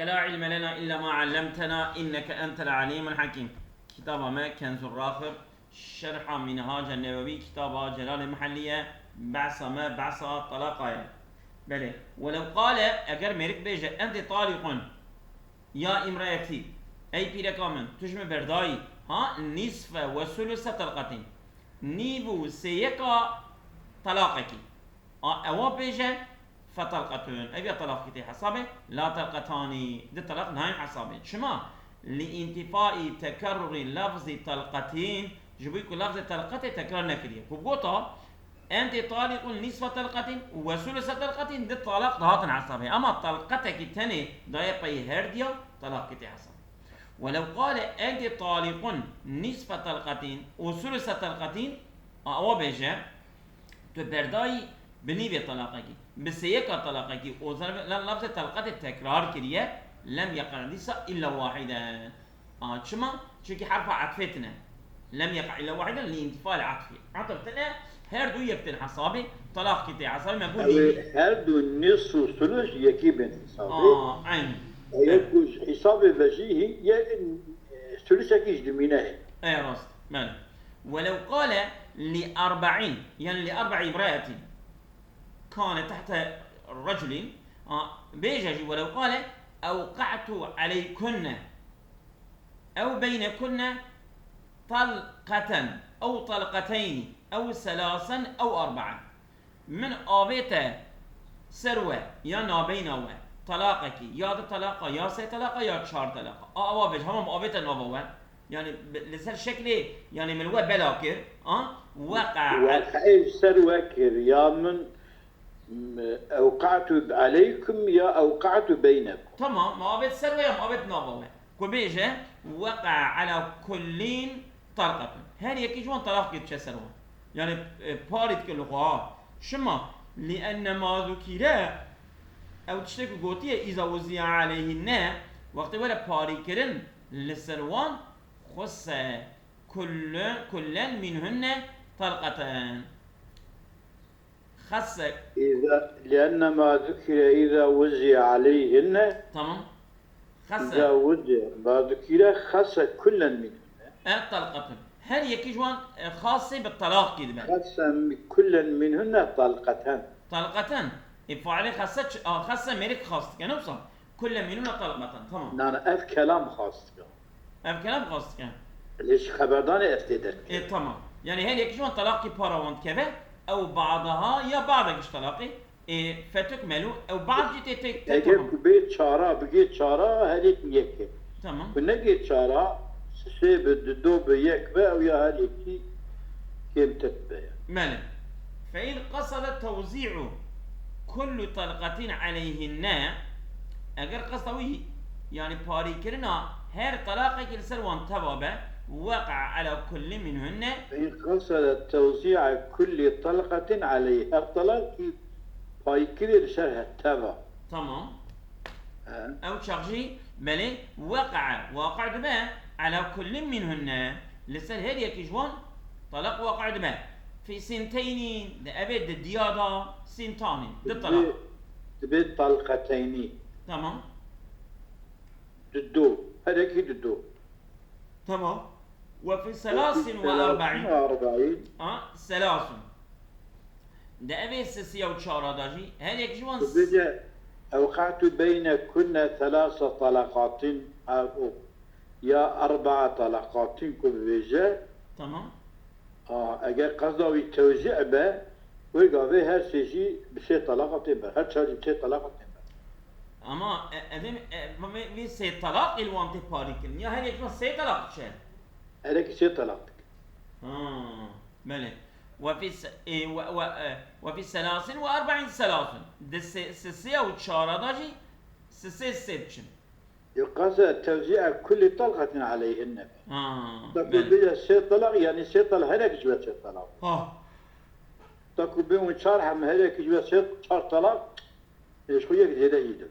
لا علم لنا إلا ما علمتنا إنك أنت العليم الحكيم. كتاب ما كنز الراخر شرح منهاج النووي كتاب جلال المحلية بعث ما بعث طلاقة. بله ولو قال أجر مريك بيجا أنت طالق يا امرأتي أي بيركامن تجمع برداي ها نصف وثلث طلقتين نيبو سيكا طلاقك أو بيجا فطلقتون أبي طلاق كتي حسابه لا طلقتان دي طلاق نايم حسابه شما لانتفاء تكرر لفظ طلقتين جبيكو لفظ طلقتين تكرار نكريه كبوتا أنت طالق نصف طلقة وثلث طلقة دي طلاق ضهاتن حسابه أما طلقتك التاني ضايق هرديا طلاق كتي حسابه ولو قال أنت طالق نصف طلقة وثلث طلقة أو بيجا تبرداي بنيبه طلاقك بسيكا طلاقك لفظ طلقة التكرار كريه لم يقع ليس إلا واحدا شما شكي حرف عطفتنا لم يقع إلا واحدا لانتفاء العطف عطفتنا هر دو يكتن حسابي طلاق كتي حسابي ما يقول لي هر دو نصف وثلث يكي بين حسابي عين يكو حسابي وجيهي ثلث كيش دمينه اي راست مال ولو قال لأربعين يعني لأربع امرأة كان تحت رجل بيجي ولو قال أوقعت عليكن أو بينكن طلقة أو طلقتين أو ثلاثا أو أربعة من آبيت سروة يا نابينوة طلاقك يا طلاقة يا سي طلاقة يا شهر طلاقة أوابج هم آبيت نابوة يعني لسر شكلي يعني من الوقت بلاكر وقع سروة يا من أوقعت عليكم يا أوقعت بينكم تمام ما آبيت سروة يا آبيت نابوة كبيجة وقع على كلين طلقة هل يكي جوان طلاق يتشا سروة يعني بارد كله شما لأن ما ذكر أو تشتكي قوتية إذا وزع عليهن وقت ولا باري كرن للسروان خص كل منهن طلقتان خص إذا لأن ما ذكر إذا وزع عليهن تمام خص إذا وزع ما ذكر خص كل منهن طلقتان هل يكي جوان خاصة بالطلاق كده خص كل منهن طلقتان طلقتان إفعالي خاصة ميرك خاصة كان وصل كل منهن طلقتان تمام نانا أف كلام خاص أف كلام خاص كان ليش خبرداني أفتدر تمام يعني هل يكي جوان طلاقي باراوند كبه أو بعضها يا بعضك طلاقي فتكملوا أو بعض جيت اگر بيت شارع بقيت شارع هذيك يك تمام ونجيت شارع سي بدو بيك بقى ويا هذيك كم تتبع ماله فإن قصد توزيع كل طلقة عليهن أجر قصوي يعني باري كرنا هر طلاقك السلوان تبابه وقع على كل منهن فإن قصد توزيع كل طلقة عليه الطلاق باي كبير شرح التبع تمام أو شرجي مالي واقع دماء على كل منهن لسه هل يكجوان طلاق واقع دماء في سنتين ده أبد الديادة سنتين ده طلاق تبيت طلقتين تمام ددو هذا كي ددو تمام وفي 43 ثلاث ده أبي سسيا وشارة داجي هل يكجوان بدا أوقعت بين كنا 3 طلقات أو يا 4 طلقات كبيجة تمام اگر قصدي توزيع به ويقابل هر شيء بشيء طلاقة بر هر شيء بشيء طلاقة بر اما ادم في سي طلاق الوان تباريكن يا هل يكون سي طلاق شيء هذاك شيء طلاق بله وفي 43 سسيا وشارة داجي سيتشن يقصد توزيع كل طلقة عليهن تقول بله بيا شيء طلاق يعني شيء طلاق هذاك جوا شيء طلاق تقول بيهم شارح من هذاك جوا شيء طلاق ايش هو يقدر يده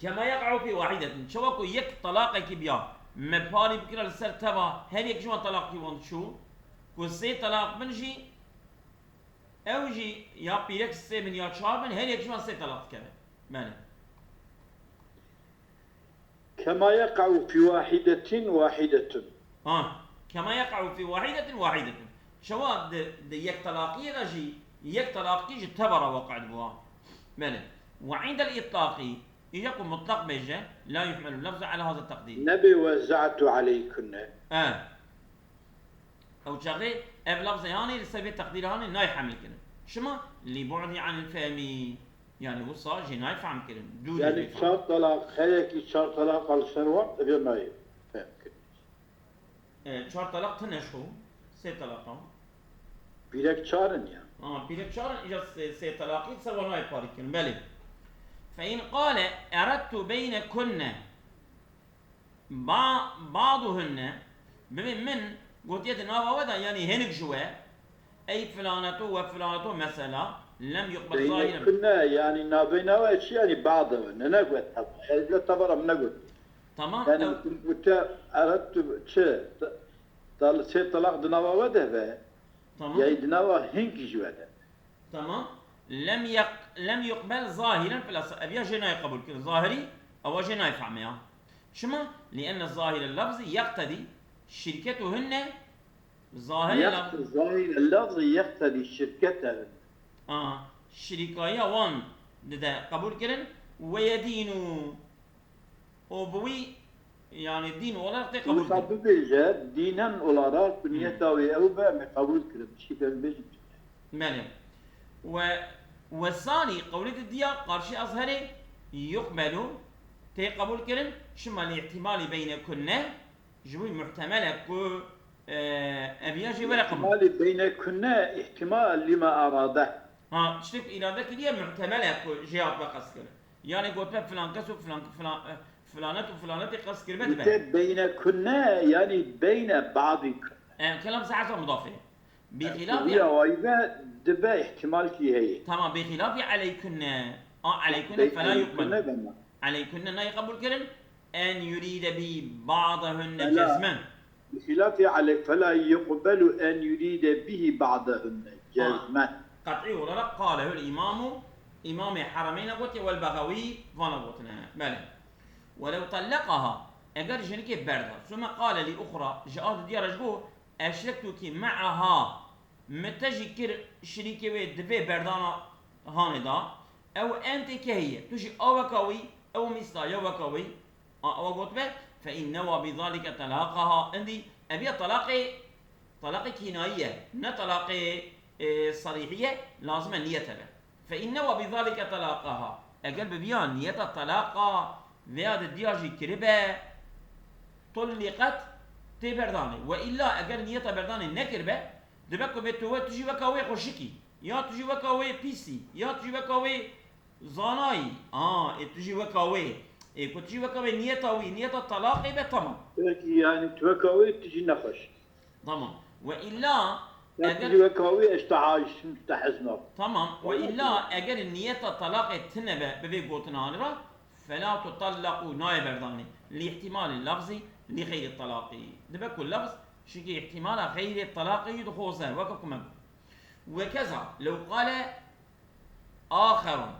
كما يقع في واحدة شوكو يك طلاقك بيا مباري بكرة السر تبا هل يك جوا طلاق يوان شو كسي طلاق منجي او جي يا بيرك سي من يا شار من هل يك جوا سي طلاق كمان ماله كما يقع في واحدة كما يقع في واحدة شواب يك طلاقية رجي يك طلاقي تبر وقع بوا بله. وعند الإطلاق يكون مطلق بيجه لا يحمل اللفظ على هذا التقدير. نبي وزعت عليكن أو شغي لفظ يعني لسبب تقدير هاني لا يحمل كده شما لبعد عن الفهم يعني وصا جي لا يفهم كده يعني شرط طلاق خيك شرط طلاق على السنوات غير ما يفهم كده شرط طلاق تنشو سي طلاق بيرك شارن يعني بيرك شارن إجا سي طلاقي سوى لا يفارق كده بله. فإن قال أردت بينكن بعضهن من قلت يتناوى ودا يعني هنك جوا أي فلانته وفلانته مثلا لم يقبل ظاهرا كنا يعني نابينا شيء يعني بعضهن أنا قلت يعني لا تبرم نقول تمام يعني قلت أردت شيء طلاق دناوى ودا تمام يعني دناوى هنك جوا تمام لم يقبل ظاهرا في الأصل أبيا جنا يقبل كده ظاهري أو جنا يفهمها شما لأن الظاهر اللفظي يقتضي شركتهن ظاهر اللفظي يقتضي شركتهن شركايا وان ده قبول كرن ويدينو وبوي يعني الدين ولا قبول كرن بيجا دينا ولا بنيتاوي أو بقى قبول كرن شيء بيجي ماله والثاني قولة الديا قارشي أظهري يقبل قبول كرن شما الاحتمال بينكن جوي محتملة كو أبياجي ولا قبول احتمال بينكن احتمال لما أراده شتك إرادة كلية محتملة كو جواب بقص كرن يعني قلت فلان كسو فلانات وفلانات قص كرن بينكن يعني بين بعضكم كلام ساعة مضافة بخلاف وإذا دبا احتمال كي هي تمام بخلاف عليكن عليكن فلا يقبل عليكن لا يقبل كرن أن يريد بعضهن جزما بخلاف عليك فلا يقبل أن يريد به بعضهن جزما قطعي ولا قاله الإمام إمام حرمين قوتي والبغوي فانا قوتنا بله. ولو طلقها أجر جنكي بردا ثم قال لأخرى جاءت دي رجبو أشركتك معها متجي كر شريكي ودفي بردانا هاندا أو أنت كهي تجي أوكاوي أو مثلا يوكاوي أو قطبة فإن نوى بذلك طلاقها عندي أبي طلاق كناية نا طلاق صريحية لازم النية تبع فإن نوى بذلك طلاقها أقل ببيان نية الطلاق وهذا الدياجي كربة طلقت تبرداني وإلا أقل نية برداني نكربة دبكو بتوه تجي وكاوي خوشكي يا تجي وكاوي بيسي يا تجي وكاوي زاناي تجي وكاوي كنت تجي وكاوي نية الطلاق يبقى تمام يعني توكاوي تجي نخش تمام وإلا تجي وكاوي اشتعاش تحزنا تمام وإلا أجر النية الطلاق تنبه ببي قوتنا فلا تطلق ناي برداني لاحتمال اللفظي لغير الطلاق دبكو اللفظ شكي احتمال غير الطلاق يدخوزه وككم وكذا لو قال آخر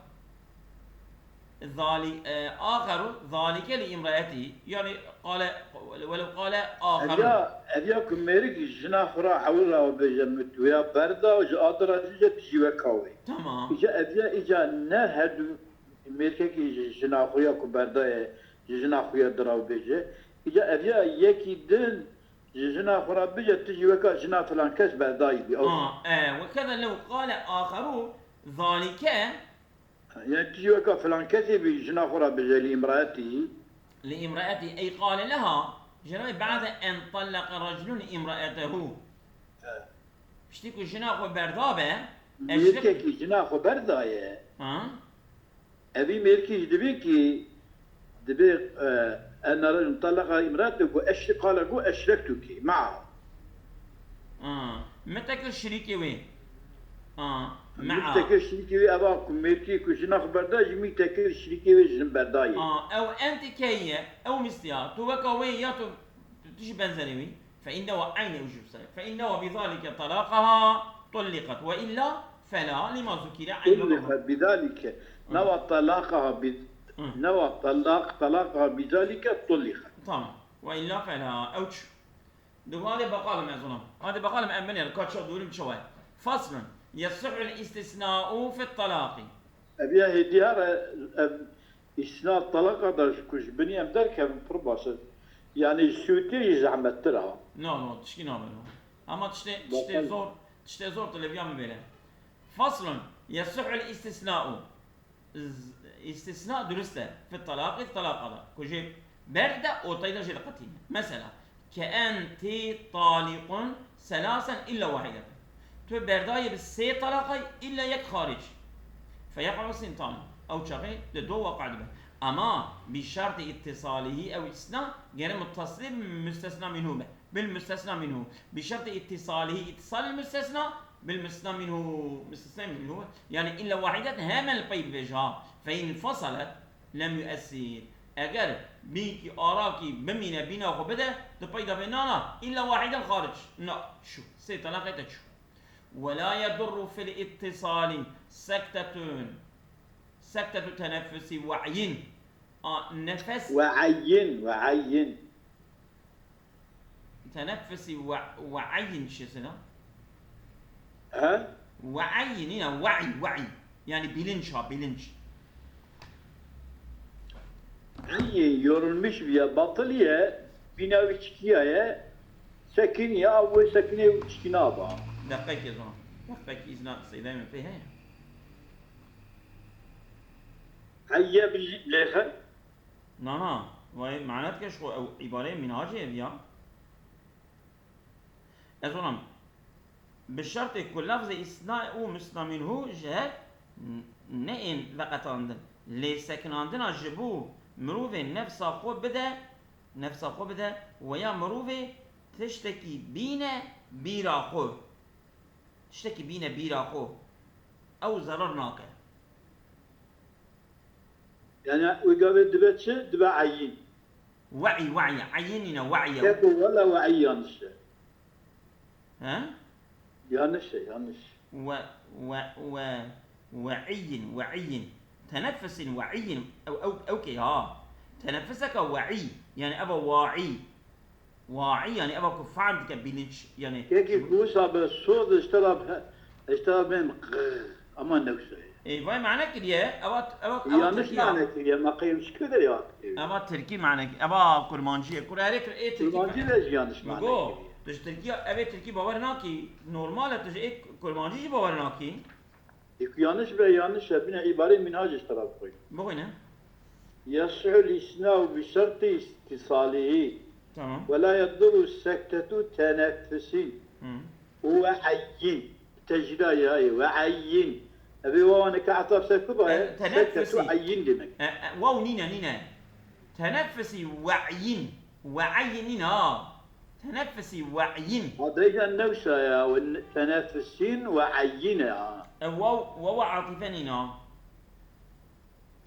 ذلك لامرأتي يعني قال ولو قال آخر أبيكم ميرك جنا خرا حول الله بجمت ويا بردا وجادر تجي وكاوي تمام إجا نهد ميرك جنا خرا كبردا جنا خرا دراو بيجي إجا أبيا يكي دن جنا خرا بيجي تجي وكا جنا فلان كاس برداي بي وكذا لو قال آخر ذلك يعني تجي وكا فلان كاس بجنا خرا بيجي لامرأتي أي قال لها جنابي بعد أن طلق رجل امرأته اشتكوا جناخو بردابة ميركي جناخو برداية أبي ميركي دبيكي أن رجل طلق امرأته قال أشركتك معه متى كالشريكي وين معه متى كالشريكي وين أباكم ميركي كجناخو برداية متى كالشريكي وين جن برداية أو أنت كي أو مثلها توكا وين يا تجي بنزلوي فإنه عين وجوب صحيح فإنه بذلك طلاقها طلقت وإلا فلا لما ذكر عين طلقت بذلك نوى طلاقها نوع طلاقها بذلك طلقت. tamam. Ve illa fela. Evç. Hadi bakalım ya sonra. Hadi bakalım emmin yer. Kaç çok duyurum çoğay. Faslun. Yassu'ul istisna'u fit talaqi. أبيها هديها إثناء الطلاق هذا كوش بني أمدار كم فرباسة يعني سوتي زعمت ترى. No, tişki ne oluyor? Ama tişte zor televizyon mu böyle? Faslun. Yassu'ul istisna'u. İstisna dürüstte. Fit talaqi talaqada. Kujib. Berde ortayda şey dikkatini. Mesela. Ke'enti talikun selasen illa vahideten. Tu berdayı bis se talaqay illa yek hariç. فيقع سنتان أو شغي لدو وقع به أما بشرط اتصاله أو إثناء غير متصل مستثنى منه بالمستثنى منه بشرط اتصاله اتصال المستثنى بالمستثنى منه مستثنى منه يعني إلا واحدة هامل القيد بجها فإن انفصلت لم يؤثر أجر بيكي أراكي بمينا بينا وبدا تبيدا بيننا إلا واحدة خارج لا شو سيتلاقيت شو ولا يضر في الاتصال سكتة تنفس وعي نفس وعين تنفس وعين شو اسمه؟ ها؟ وعين هنا وعي يعني bilinç. İyi yorulmuş bir batılıya bina içkiye sekin ya ve sekine içkine aba. دقيقة يا زلمة دقيقة إذن دائما فيها هيا بالليخن لا وهي معناتها شو أو عبارة منهاجية يا أزلم بالشرط كل لفظ إثناء ومثنى منه جهة نئن فقط عندن لسكن عندنا جبو مروفة نفس خو بده ويا مروفة تشتكي بينا بيرا خو تشتكي بينا بيرا خو أو ضرر ناقة يعني وقابل دبتش دبا عين وعي عيننا وعي يكو ولا وعي يانش ها يانش وعي تنفس وعي أو أوكي ها تنفسك وعي يعني أبا واعي يعني أبا كفار بيلينش يعني كيكي كوسا بالصوت اشترى بهم أما نفسه إيه فاي معناه كده أبا يانش معنى كده ما قيمش كده يا أبا تركي معناه أبا كرمانجية كرهارك إيه تركي كرمانجي ليش يانش معنى كده تج تركي أبا تركي باورنا كي نورمال تج إيه كرمانجي باورنا كي yanlış ve yanlış bine ibare minhaj اشترى koy. بقولنا يصح الإسناء بشرط اتصاله tamam ولا يضر السكتة تنفس وعين تجري هاي وعين أبي وانا كعطف سكبة سكتة عين دمك واو نينا تنفسي وعين نينا تنفسي وعين هذا النوسة يا تنفسين وعين واو عاطفة نينا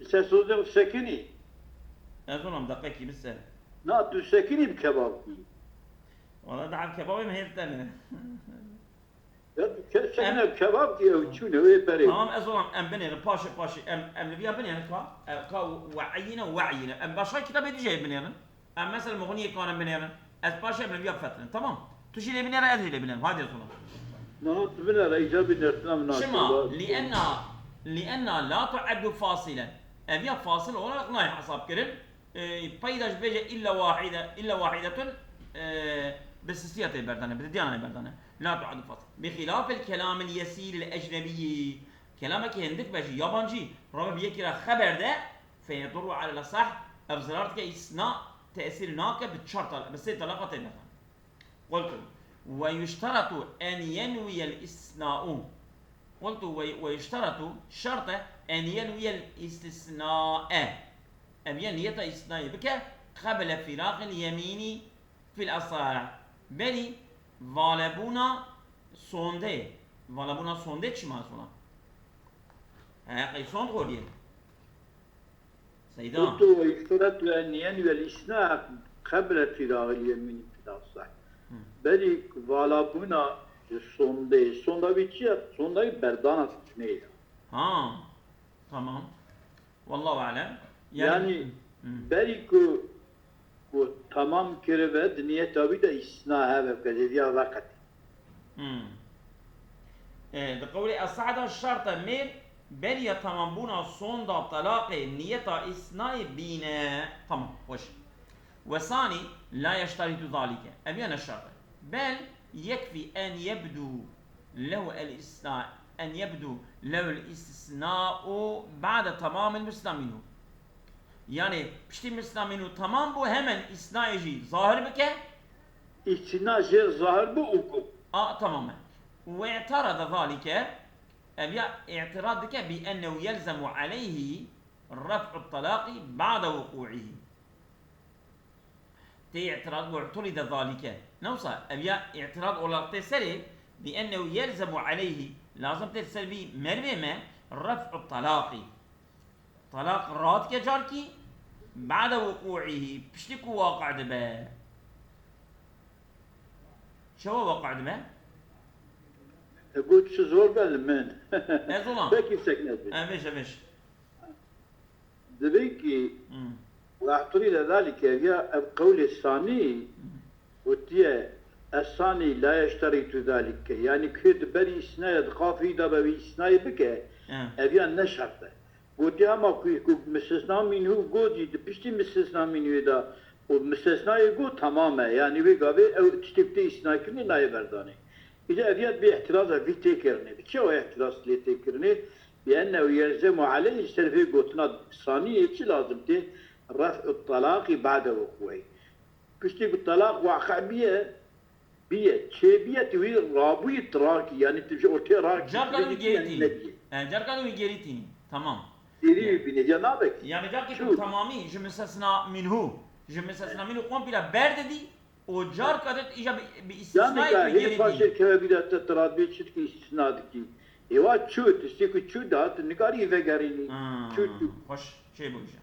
سيصدق سكني أظن دقيقة بس لا تسكني بكباب والله ده على الكباب ما هي الثانية سكني بكباب كي وتشونه ويبري تمام أظن أم بني باشا أم اللي فيها بني كا وعينا أم باشا كتاب يدي جاي بني أم مثلا مغنية كان بني أز باشا أم اللي فيها فترة تمام تشي لي بني أزي لي بني هذا أظن نعم بني إيجابي نرتنا من شما لأن لا تعد فاصلا أبيها فاصل ولا ناي حساب كرن بيداش بيجي إلا واحدة بسيسيات البردانة بديانا البردانة لا تعد فاصل بخلاف الكلام اليسير الأجنبي كلامك هندك بيجي يابانجي ربما بيكرا خبر ده فيضر على الصح أبزرارتك إثناء تأثير ناقة بتشرط بس طلقة مثلا قلت ويشترط أن ينوي الاستثناء قلت ويشترط شرط أن ينوي الاستثناء أبي نية استثناء بك قبل فراق اليمين في الأصح بلي فالبونا سونده چی معنی قيسون قولي سيدا قلت ويشترط أن ينوي الإثناء قبل فراق اليمين في الأصح بلي فالبونا sonda bitiyor. Sonda berdana tutmayla. ها تمام والله أعلم يعني بريكو تمام كربه دنيا تابي ده إسنا هذا كذا وقت. قولي الصعد الشرط ميل بل يتمامبونا صون دا طلاق نيتا إسناء بينا تمام وش وثاني لا يشترط ذلك أبيان الشرط بل يكفي أن يبدو له الاستثناء بعد تمام المستثنى منه يعني بشتي مستثنى منه تمام بو همن إسناء يجي ظاهر بك إسنا جي ظاهر بو تماما واعترض ذلك اعتراضك بأنه يلزم عليه رفع الطلاق بعد وقوعه اعتراض واعترض ذلك نوصى اعتراض ولا تسري بأنه يلزم عليه لازم تسلبي مرمى رفع الطلاق طلاق رات كجاركي بعد وقوعه بشتكو واقع دبا شو واقع دبا؟ قلت شو زور بالمن ظلام بكي سكنت مش دبيكي واعترض ذلك يا القول الثاني وتيه الثاني لا يشترط ذلك يعني كد بري سنايد قافي دبا سناي بك ابيان نشرط قلتي اما كو مستثنى منه قودي بشتي مستثنى منه دا ومستثنى يقول تماما يعني بيقابي او تشتبتي سناي كني ناي برداني اذا ابيات باعتراض في تيكرني بشو اعتراض لي تيكرني بانه يلزم عليه سلفي قلتنا ثاني ايش لازمتي رفع الطلاق بعد وقوعه بشتي الطلاق واقع بيه بيه توي رابوي تراكي يعني تمشي اوتي راكي جار يجريتيني تمام يري بني جنابك يعني جار تمامي جو مستثنى منه قوم بلا برد دي وجار كادت اجا باستثناء يعني هي فاشل كبيرة تتراد بيتشت كي استثناء دكي ايوا تشوت استيكو تشوت دات نقاري فقاريني تشوت خوش شيء بوجه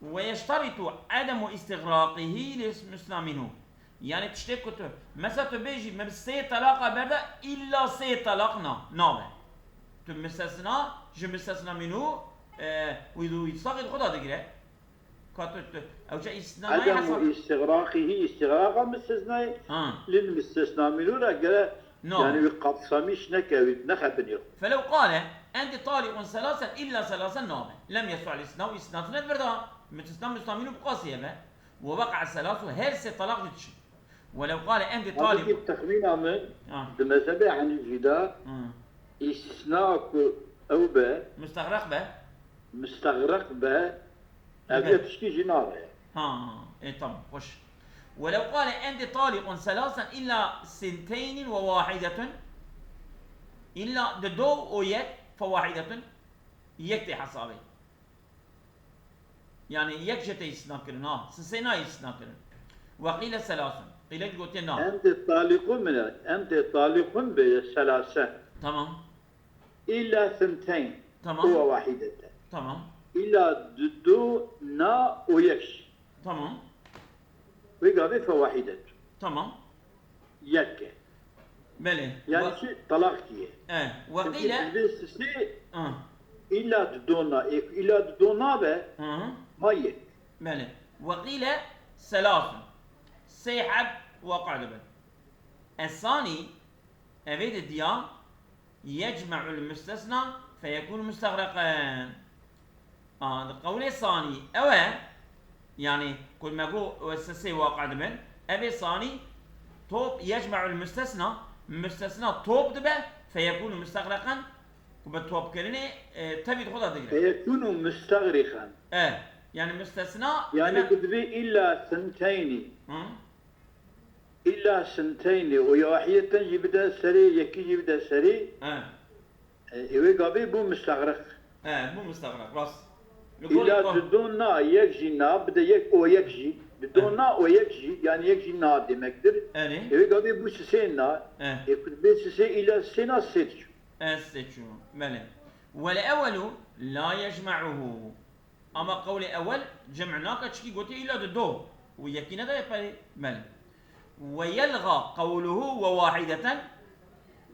ويشترط عدم استغراقه للمستثنى منه يعني تشتكوا مثلا تبيجي من سي طلاقة برده إلا سي طلاقنا نابه مستثنى جو مستثنى منه ويدو يتصاغي خدا دقيقة او جاء استثناء عدم استغراقه استغراقا مستثنى للمستثنى منه لا يعني بقبصميش نكوي نخبني فلو قال انت طالق ثلاثا الا ثلاثا نابه لم يسع الاستثناء استثناء ثلاث برده مستثنى منه بقاسيه به ووقع الثلاث هرس طلاق جتش ولو قال انت طالب التخمين من بمثابه عن الجدار استثناء او به مستغرق به ابي تشكي جناره ايه طبعا وش ولو قال انت طالق ثلاثا الا سنتين وواحده الا دو ويك فواحده يكتي حسابي يعني يكجتي يستنكرنا سسينا يستنكرن وقيل ثلاثا قيل قلت نعم انت طالق بثلاثه تمام الا ثنتين تمام وواحده تمام الا دو نا ويكش تمام ويقابل فواحده تمام يك بله يعني شيء طلاق كيه وقيل الا دونا به ما يك بله وقيل ثلاثة سيحب وقع دبل الثاني أبيد الديان يجمع المستثنى فيكون مستغرقا القول الثاني يعني كل ما قو والسسي واقع دبل أبي الثاني توب يجمع المستثنى توب دبل فيكون مستغرقا وبالتوب كرني تبي تاخذها دقيقة فيكون مستغرقا يعني مستثنى يعني كتبي إلا سنتين وواحدة يبدأ سري يكي يبدأ سري يقابي بو مستغرق بو مستغرق بس إلا بدون يكجي نا بدا يك أو يكجي بدون أو يكجي يعني يكجي نا demektir يقابي بو سسينا يكتبي سسي إلا سينا سيتشو بله والأول لا يجمعه اما قول اول جمعناك تشكي قلتي الى دو ويكينا ده يبقى مال ويلغى قوله وواحدة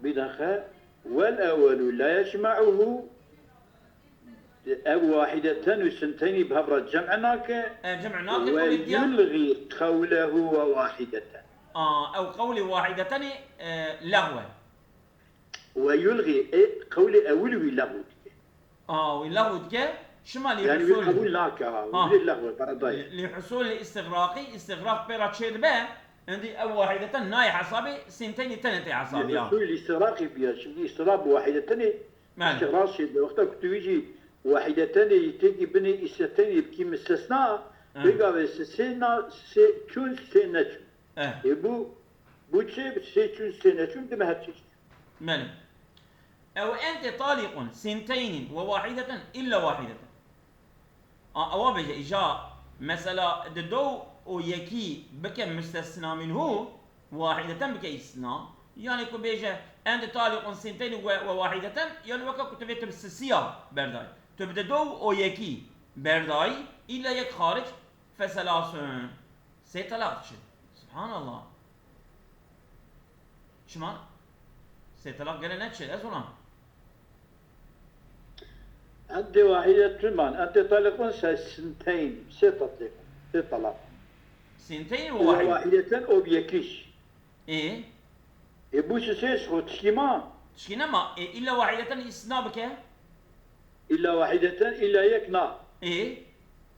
بدخل والاول لا يجمعه أو واحدة وسنتين بهبرة جمعناك جمع ناقل قولي ديا ويلغي قوله وواحدة أو قولي واحدة لغوة ويلغي قول أولوي لغو ولغو ديا شمال يعني لحصول أقول لك لغو برداية لحصول الاستغراقي استغراق بيرا تشيد به عندي أو واحدة ناي حسابي سنتين تنتي حسابي يحصل الاستراقي بها شو استراب واحدة استغراق شيء وقتها كنت يجي واحدة تيجي بني استثني يبكي مستثناء بيقى سينا شون سينا يبو بوتشي سيشون سينا شون دم هاتشي مالي أو أنت طالق سنتين وواحدة إلا واحدة أو بيجي إجا مثلا دو ويكي بكم مستثنى منه واحدة بكي استثناء يعني كو بيجي أنت طالق سنتين وواحدة يعني وكا كتبت بالسياق برداي تبدأ دو أو يكي برداي إلا يك خارج فثلاث سيطلق سبحان الله شما سيطلق قال نتشي أزولا أنت واحدة من أنت طالق سنتين ستطلق سنتين وواحدة واحدة أو بيكيش إيه يبوش سيش خو تشكيما تشكينا ما إيه إلا واحدة إسنابك إلا واحدة إلا يكنا إيه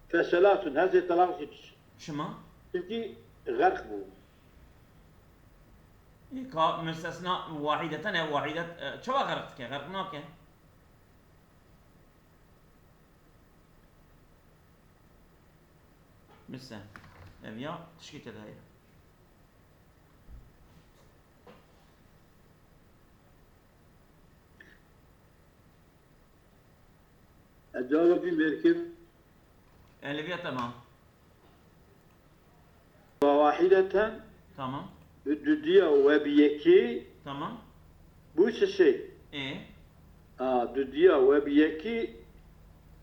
فثلاث هذه طلاق شما تجي غرق بو إيه كا مستثنى واحدة شو غرقتك غرقناك بس أبيا تشكيت هاي الجواب في مركب اللي فيها تمام وواحدة تمام دوديا وبيكي تمام بوش الشيء إيه دوديا وبيكي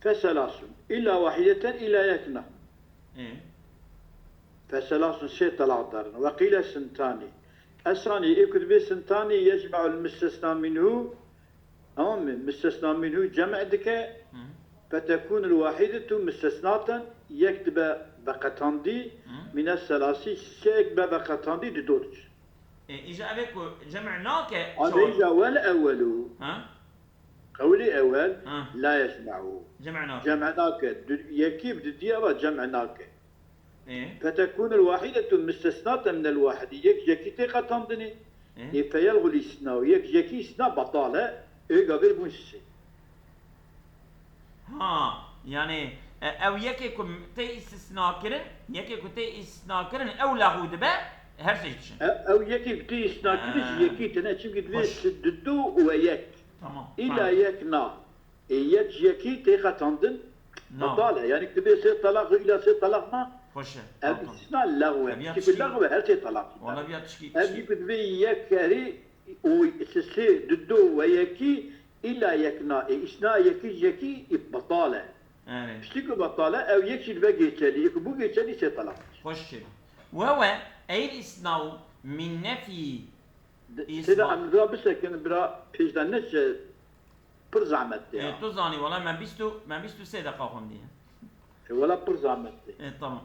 فثلاث إلا واحدة إلا يكنا إيه فثلاث شيء طلع دارنا وقيل سنتاني الثاني يكتب سنتاني يجمع المستثنى منه مستثنى منه جمع دك فتكون الواحدة مستثناة يكتب بقتاندي من الثلاثي شيك بقتاندي دودج إجا أبيك جمعناك إجا والأول قولي أول لا يجمعه جمعناك يكيب دديا جمعناك فتكون الواحدة مستثناة من الواحد يكي تقتاندني فيلغي الاستثناء يكي استثناء بطالة قبل بنشي يعني او یکی کو تی استثناء کرن یکی کو تی استثناء کرن او لغو دبه her şey için. او یکی کو تی استثناء کرن یکی تنه çünkü دو ويك tamam إلا يكنا يكي تی خطاندن بطالة يعني كتبه سي طلاق إلى سي طلاق ما خوشه استثناء لغو كيف اللغو her şey طلاق والله بيا تشكي أبي كتبه يكري وسي دو ويكي إلا يكنا إثناء يكي بطالة evet شتيكو بطالة أو يكشي بقى geçerli يكو bu geçerli سي طلاق خوش وهو أي الإثناء من نفي سيدا أنا برا بس كان برا بيجدان نش بر زعمت تو زاني والله ما بيستو سيدا قاهم دي ولا بر زعمت طبعا